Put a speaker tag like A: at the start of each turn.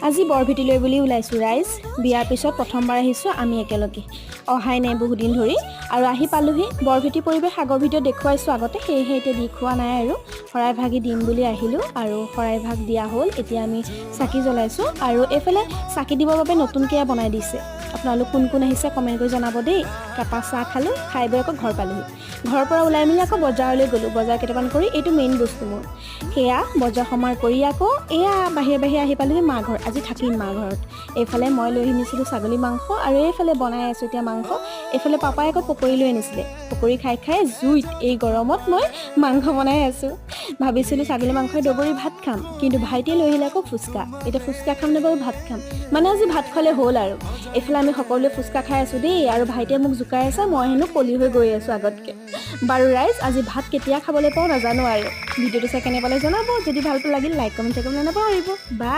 A: আজি বৰভেটিলৈ বুলি ওলাইছোঁ ৰাইজ। বিয়াৰ পিছত প্ৰথমবাৰ আহিছোঁ আমি একেলগে, অহাই নাই বহুদিন ধৰি আৰু আহি পালোহি। বৰভেটি পৰিৱেশ আগৰ ভিডিঅ' দেখুৱাইছোঁ আগতে, সেয়েহে এতিয়া দি খোৱা নাই আৰু শৰাই ভাগি দিম বুলি আহিলোঁ আৰু শৰাই ভাগ দিয়া হ'ল। এতিয়া আমি চাকি জ্বলাইছোঁ আৰু এইফালে চাকি দিবৰ বাবে নতুনকৈ বনাই দিছে। আপোনালোক কোন কোন আহিছে কমেণ্ট কৰি জনাব দেই। তাৰপৰা চাহ খালোঁ, খাই বৈ আকৌ ঘৰ পালোহি। ঘৰৰ পৰা ওলাই মেলি আকৌ বজাৰলৈ গ'লোঁ। বজাৰ কেইটামান কৰি, এইটো মেইন বস্তু মোৰ, সেয়া বজাৰ সমাৰ কৰি আকৌ এয়া বাহিৰে আহি পালোহি মা ঘৰ। আজি থাকিম মা ঘৰত। এইফালে মই লৈ আনিছিলোঁ ছাগলী মাংস আৰু এইফালে বনাই আছোঁ এতিয়া মাংস। এইফালে পাপাই আকৌ পকৰি লৈ আনিছিলে। পকৰি খাই জুইত এই গৰমত মই মাংস বনাই আছোঁ। ভাবিছিলোঁ ছাগলী মাংসই দগৰি ভাত খাম, কিন্তু ভাইটিয়ে লৈ আহিলে আকৌ ফুচকা। এতিয়া ফুচকা খাম নে বাৰু ভাত খাম, মানে আজি ভাত খোৱালে হ'ল আৰু। এইফালে আমি সকলোৱে ফুচকা খাই আছোঁ দেই, আৰু ভাইটিয়ে মোক জোকাই আছে, মই হেনো কলি হৈ গৈ আছোঁ আগতকৈ। বাৰু ৰাইজ, আজি ভাত কেতিয়া খাবলৈ পাওঁ নাজানো আৰু। ভিডিঅ'টো চাই কেনে পালে জনাব। যদি ভালটো লাগিল লাইক কমেণ্ট নাপাহৰিব। বাই।